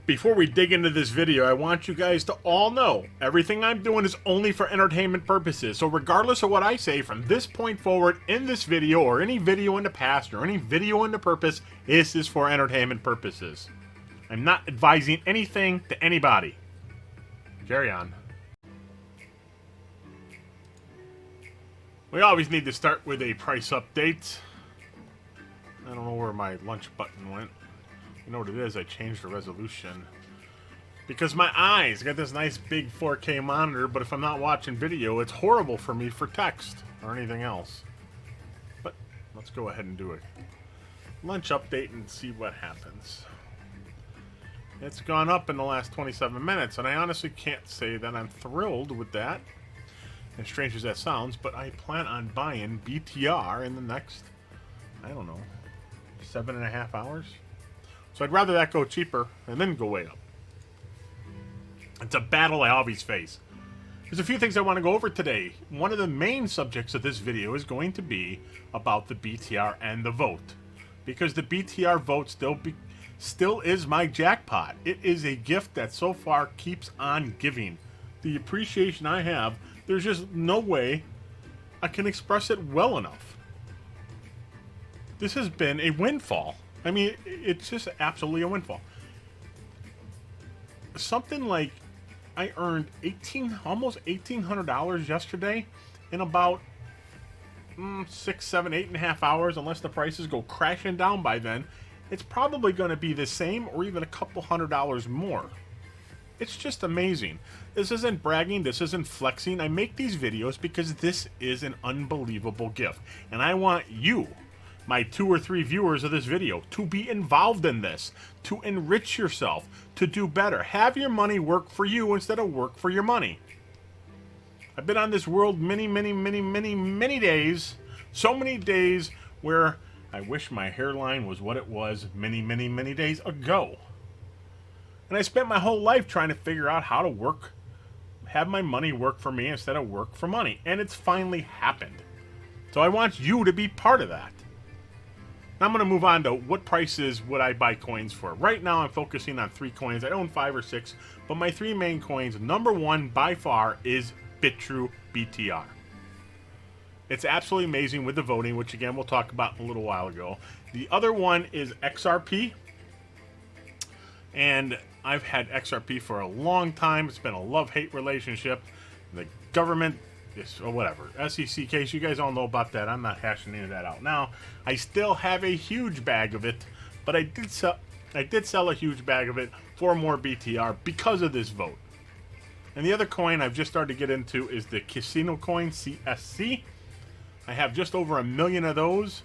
Before we dig into this video, I want you guys to all know everything I'm doing is only for entertainment purposes. So regardless of what I say from this point forward in this video or any video in the past or any video in the purpose, this is for entertainment purposes. I'm not advising anything to anybody. Carry on. We always need to start with a price update. I don't know where my lunch button went. You know what it is? I changed the resolution. Because my eyes got this nice big 4K monitor, but if I'm not watching video, it's horrible for me for text or anything else. But let's go ahead and do a lunch update and see what happens. It's gone up in the last 27 minutes, and I honestly can't say that I'm thrilled with that. As strange as that sounds, but I plan on buying BTR in the next, I don't know, 7.5 hours. So I'd rather that go cheaper and then go way up. It's a battle I always face. There's a few things I want to go over today. One of the main subjects of this video is going to be about the BTR and the vote. Because the BTR vote still is my jackpot. It is a gift that so far keeps on giving. The appreciation I have, there's just no way I can express it well enough. This has been a windfall. I mean, it's just absolutely a windfall. Something like I earned almost $1,800 yesterday in about 6, 7, 8.5 hours, unless the prices go crashing down by then. It's probably going to be the same or even a couple $100 more. It's just amazing. This isn't bragging. This isn't flexing. I make these videos because this is an unbelievable gift. And I want you, my 2 or 3 viewers of this video, to be involved in this, to enrich yourself, to do better. Have your money work for you instead of work for your money. I've been on this world many days, so many days where I wish my hairline was what it was many days ago. And I spent my whole life trying to figure out how to have my money work for me instead of work for money. And it's finally happened. So I want you to be part of that. Now I'm going to move on to what prices would I buy coins for. Right now I'm focusing on 3 coins. I own 5 or 6, but my 3 main coins, number 1 by far is Bitrue BTR. It's absolutely amazing with the voting, which again we'll talk about a little while ago. The other one is XRP. And I've had XRP for a long time. It's been a love-hate relationship. The government, or whatever, SEC case, you guys all know about that. I'm not hashing any of that out now. I still have a huge bag of it, but I did sell a huge bag of it for more BTR because of this vote. And the other coin I've just started to get into is the Casinocoin CSC. I have just over 1 million of those.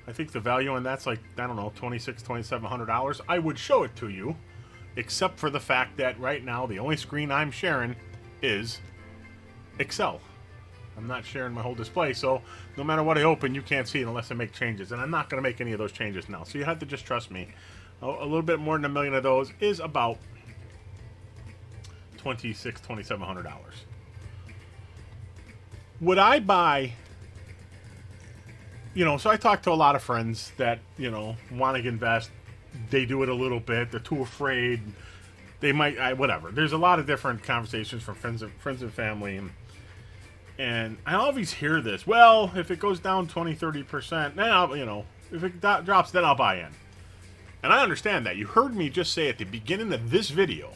I think the value on that's like, I don't know, $2,600, $2,700. I would show it to you, except for the fact that right now the only screen I'm sharing is Excel. I'm not sharing my whole display, so no matter what I open, you can't see it unless I make changes, and I'm not going to make any of those changes now, so you have to just trust me. A little bit more than 1 million of those is about $2,600, $2,700. Would I buy, so I talk to a lot of friends that, want to invest. They do it a little bit. They're too afraid. They might, whatever. There's a lot of different conversations from friends and family. And I always hear this. Well, if it goes down 20, 30%, then if it drops, then I'll buy in. And I understand that. You heard me just say at the beginning of this video,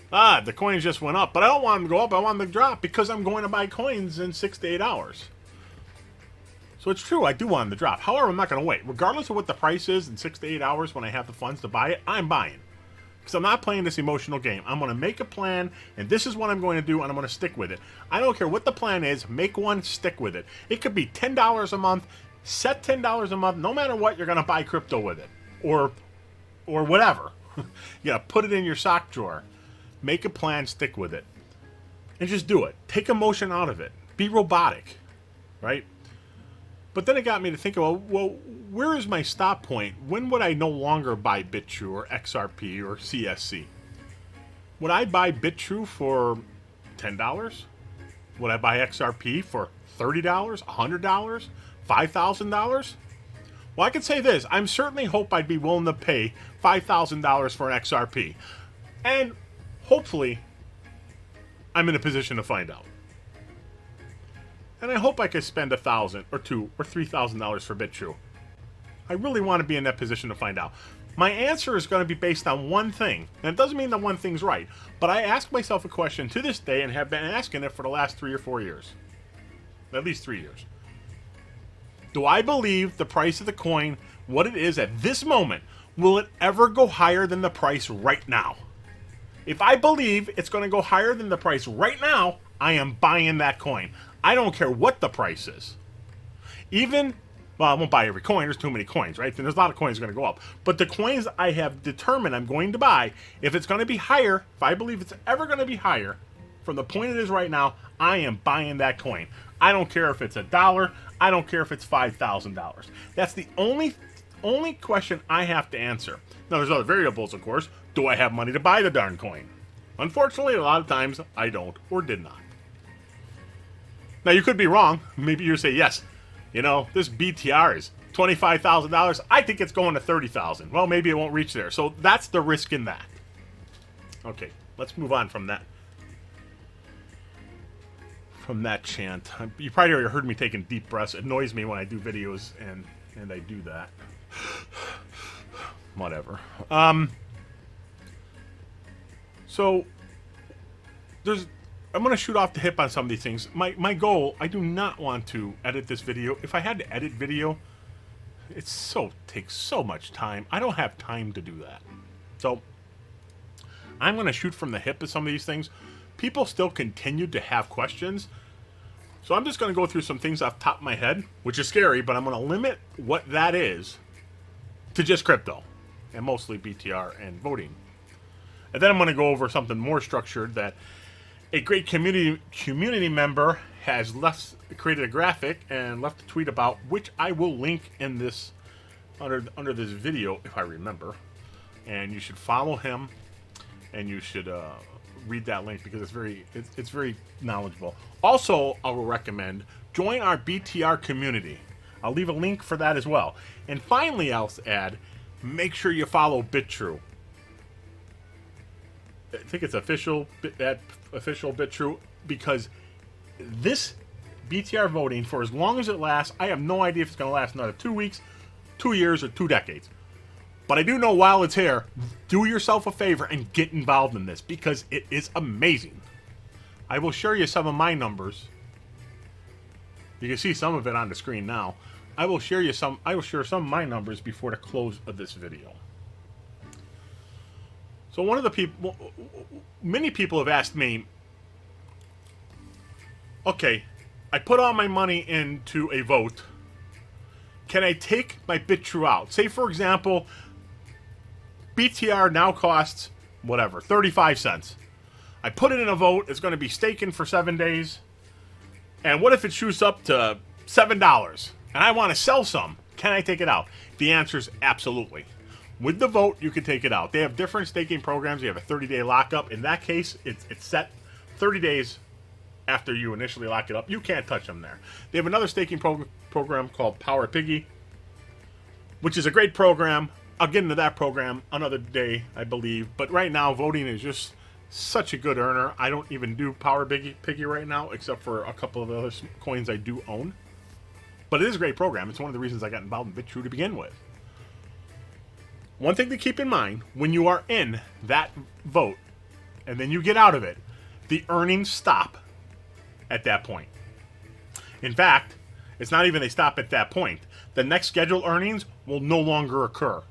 the coins just went up, but I don't want them to go up. I want them to drop because I'm going to buy coins in 6 to 8 hours. So it's true, I do want them to drop. However, I'm not going to wait. Regardless of what the price is in 6 to 8 hours when I have the funds to buy it, I'm buying. Because I'm not playing this emotional game. I'm going to make a plan, and this is what I'm going to do, and I'm going to stick with it. I don't care what the plan is. Make one, stick with it. It could be $10 a month. Set $10 a month. No matter what, you're going to buy crypto with it. Or whatever. You got to put it in your sock drawer. Make a plan, stick with it. And just do it. Take emotion out of it. Be robotic. Right? But then it got me to think about, well, where is my stop point? When would I no longer buy Bitrue or XRP or CSC? Would I buy Bitrue for $10? Would I buy XRP for $30, $100, $5,000? Well, I can say this. I certainly hope I'd be willing to pay $5,000 for an XRP. And hopefully, I'm in a position to find out. And I hope I could spend $1,000 or $2,000 or $3,000 for Bitrue. I really want to be in that position to find out. My answer is going to be based on one thing. And it doesn't mean that one thing's right. But I ask myself a question to this day and have been asking it for the last 3 or 4 years. At least 3 years. Do I believe the price of the coin, what it is at this moment, will it ever go higher than the price right now? If I believe it's going to go higher than the price right now, I am buying that coin. I don't care what the price is. Even, well, I won't buy every coin. There's too many coins, right? There's a lot of coins going to go up. But the coins I have determined I'm going to buy, if it's going to be higher, if I believe it's ever going to be higher from the point it is right now, I am buying that coin. I don't care if it's $1. I don't care if it's $5,000. That's the only question I have to answer. Now, there's other variables, of course. Do I have money to buy the darn coin? Unfortunately, a lot of times I don't or did not. Now, you could be wrong. Maybe you say, yes, you know, this BTR is $25,000. I think it's going to $30,000. Well, maybe it won't reach there. So that's the risk in that. Okay, let's move on from that. From that chant. You probably already heard me taking deep breaths. It annoys me when I do videos and I do that. Whatever. So I'm going to shoot off the hip on some of these things. My goal, I do not want to edit this video. If I had to edit video, it takes so much time. I don't have time to do that. So I'm going to shoot from the hip of some of these things. People still continue to have questions. So I'm just going to go through some things off the top of my head, which is scary, but I'm going to limit what that is to just crypto and mostly BTR and voting. And then I'm going to go over something more structured that a great community member has created a graphic and left a tweet about, which I will link in this under this video if I remember. And you should follow him, and you should read that link because it's very knowledgeable. Also, I will recommend join our BTR community. I'll leave a link for that as well. And finally, I'll add, make sure you follow Bitrue. I think it's official Bitrue, because this BTR voting, for as long as it lasts, I have no idea if it's going to last another 2 weeks, 2 years, or 2 decades. But I do know while it's here, do yourself a favor and get involved in this, because it is amazing. I will share you some of my numbers. You can see some of it on the screen now. I will share some of my numbers before the close of this video. So many people have asked me, okay, I put all my money into a vote. Can I take my Bitrue out? Say, for example, BTR now costs, whatever, 35 cents. I put it in a vote. It's going to be staking for 7 days. And what if it shoots up to $7? And I want to sell some. Can I take it out? The answer is absolutely. With the vote, you can take it out. They have different staking programs. You have a 30-day lockup. In that case, it's set 30 days after you initially lock it up. You can't touch them there. They have another staking program called Power Piggy, which is a great program. I'll get into that program another day, I believe. But right now, voting is just such a good earner. I don't even do Power Piggy right now, except for a couple of other coins I do own. But it is a great program. It's one of the reasons I got involved in Bitrue to begin with. One thing to keep in mind, when you are in that vote, and then you get out of it, the earnings stop at that point. In fact, it's not even they stop at that point. The next scheduled earnings will no longer occur.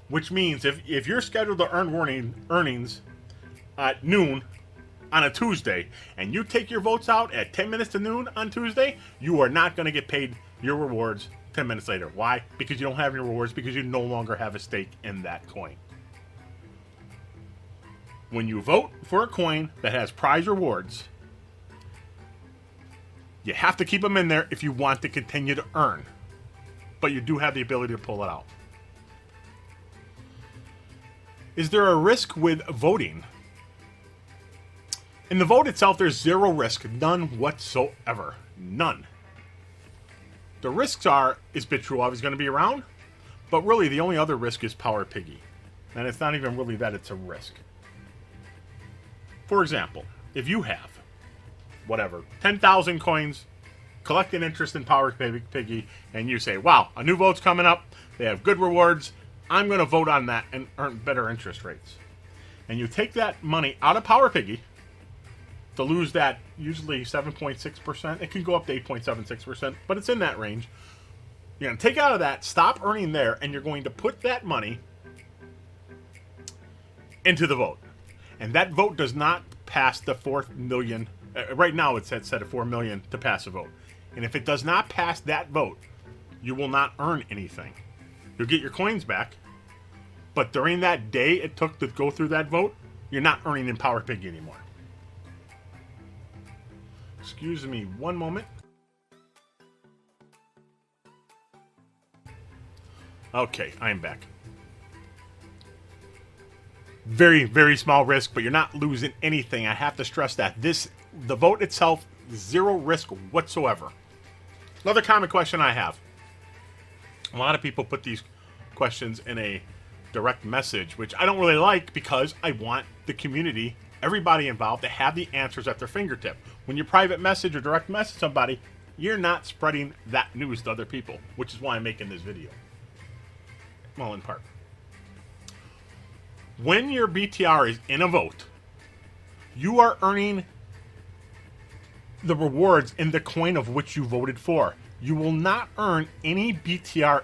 Which means if you're scheduled to earn earnings at noon on a Tuesday, and you take your votes out at 10 minutes to noon on Tuesday, you are not going to get paid your rewards 10 minutes later. Why? Because you don't have any rewards, because you no longer have a stake in that coin. When you vote for a coin that has prize rewards, you have to keep them in there if you want to continue to earn. But you do have the ability to pull it out. Is there a risk with voting? In the vote itself, there's zero risk. None whatsoever. None. The risks are, is Bitrue always going to be around? But really, the only other risk is Power Piggy. And it's not even really that it's a risk. For example, if you have, whatever, 10,000 coins, collecting interest in Power Piggy, and you say, wow, a new vote's coming up, they have good rewards, I'm going to vote on that and earn better interest rates. And you take that money out of Power Piggy to lose that usually 7.6%. It can go up to 8.76%, but it's in that range. You're going to take out of that, stop earning there, and you're going to put that money into the vote. And that vote does not pass the 4 million. Right now it's set at 4 million to pass a vote. And if it does not pass that vote, you will not earn anything. You'll get your coins back, but during that day it took to go through that vote, you're not earning in Power Piggy anymore. Excuse me one moment. Okay, I am back. Very, very small risk, but you're not losing anything. I have to stress that. The vote itself, zero risk whatsoever. Another common question I have. A lot of people put these questions in a direct message, which I don't really like because I want the community, everybody involved, to have the answers at their fingertip. When you private message or direct message somebody, you're not spreading that news to other people, which is why I'm making this video. Well, in part. When your BTR is in a vote, you are earning the rewards in the coin of which you voted for. You will not earn any BTR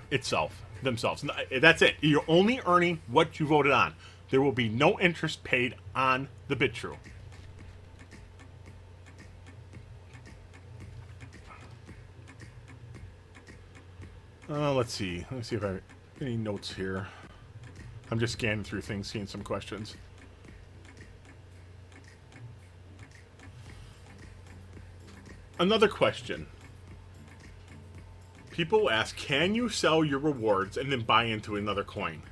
themselves. That's it. You're only earning what you voted on. There will be no interest paid on the Bitrue. Let's see. Let me see if I have any notes here. I'm just scanning through things, seeing some questions. Another question. People ask, can you sell your rewards and then buy into another coin?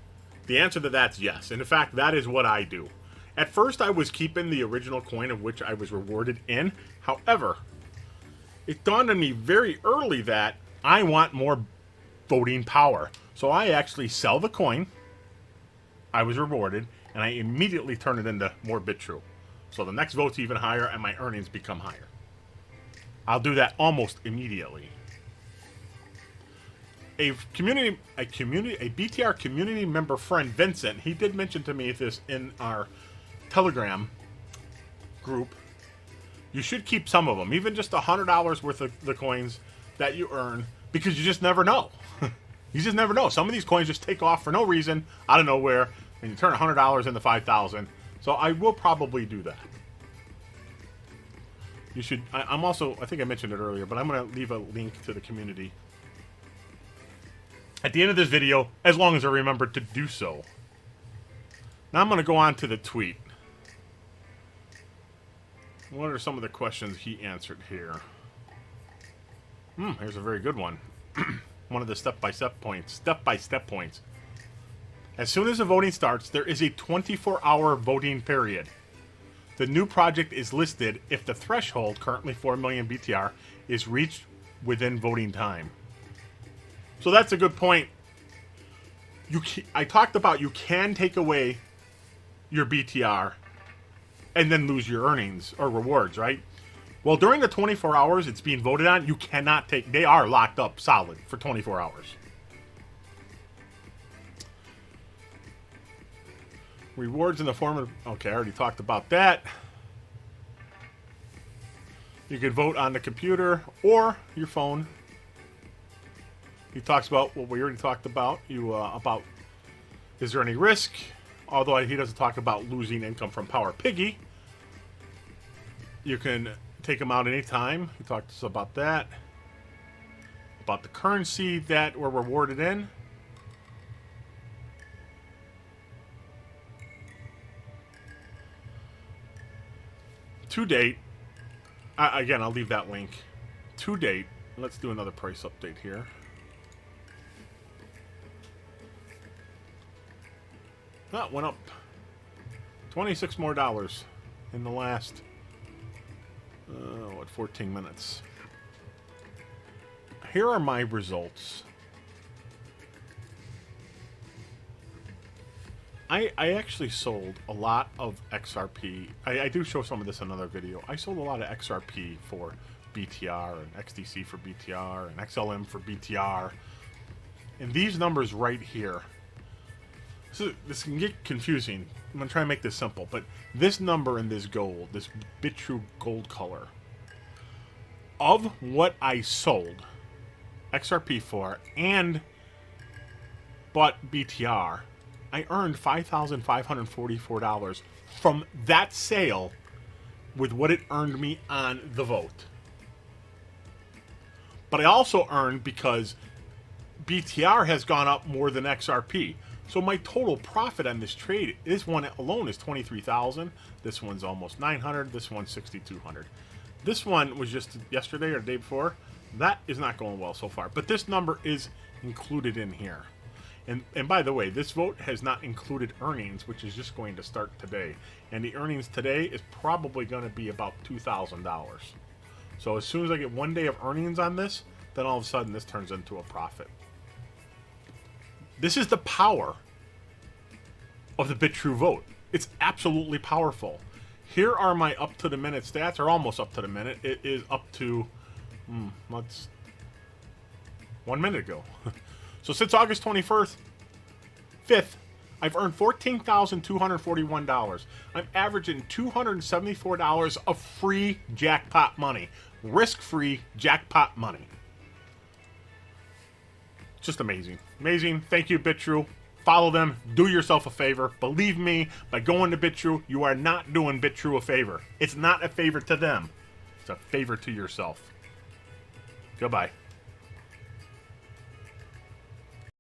The answer to that's yes. And in fact, that is what I do. At first, I was keeping the original coin of which I was rewarded in. However, it dawned on me very early that I want more voting power. So I actually sell the coin I was rewarded, and I immediately turn it into more Bitrue. So the next vote's even higher, and my earnings become higher. I'll do that almost immediately. A BTR community member friend, Vincent, he did mention to me this in our Telegram group. You should keep some of them, even just $100 worth of the coins that you earn, because you just never know. You just never know. Some of these coins just take off for no reason, out of nowhere, and you turn $100 into 5,000. So I will probably do that. You should. I'm also, I think I mentioned it earlier, but I'm going to leave a link to the community at the end of this video, as long as I remember to do so. Now I'm going to go on to the tweet. What are some of the questions he answered here? Here's a very good one. One of the step-by-step points. As soon as the voting starts, there is a 24-hour voting period. The new project is listed if the threshold, currently 4 million BTR, is reached within voting time. So that's a good point. I talked about you can take away your BTR and then lose your earnings or rewards, right? Well, during the 24 hours it's being voted on, you cannot take... They are locked up solid for 24 hours. Rewards in the form of... Okay, I already talked about that. You could vote on the computer or your phone. He talks about what we already talked about. About is there any risk? Although he doesn't talk about losing income from Power Piggy. You can take them out anytime. He talked to us about that. About the currency that we're rewarded in. To date, again, I'll leave that link. To date, let's do another price update here. That went up $26 more in the last 14 minutes. Here are my results. I actually sold a lot of XRP. I do show some of this in another video. I sold a lot of XRP for BTR and XDC for BTR and XLM for BTR. And these numbers right here, so this can get confusing. I'm going to try and make this simple, but this number in this gold, this Bitrue gold color, of what I sold XRP for and bought BTR, I earned $5,544 from that sale with what it earned me on the vote. But I also earned because BTR has gone up more than XRP. So my total profit on this trade, this one alone is $23,000. This one's almost $900. This one's $6,200. This one was just yesterday or the day before. That is not going well so far. But this number is included in here. And by the way, this vote has not included earnings, which is just going to start today. And the earnings today is probably going to be about $2,000. So as soon as I get 1 day of earnings on this, then all of a sudden this turns into a profit. This is the power of the Bitrue vote. It's absolutely powerful. Here are my up-to-the-minute stats, or almost up to the minute. It is up to, 1 minute ago. So since August 21st, 5th, I've earned $14,241. I'm averaging $274 of free jackpot money. Risk-free jackpot money. Just amazing. Amazing. Thank you, Bitrue. Follow them. Do yourself a favor. Believe me, by going to Bitrue, you are not doing Bitrue a favor. It's not a favor to them. It's a favor to yourself. Goodbye.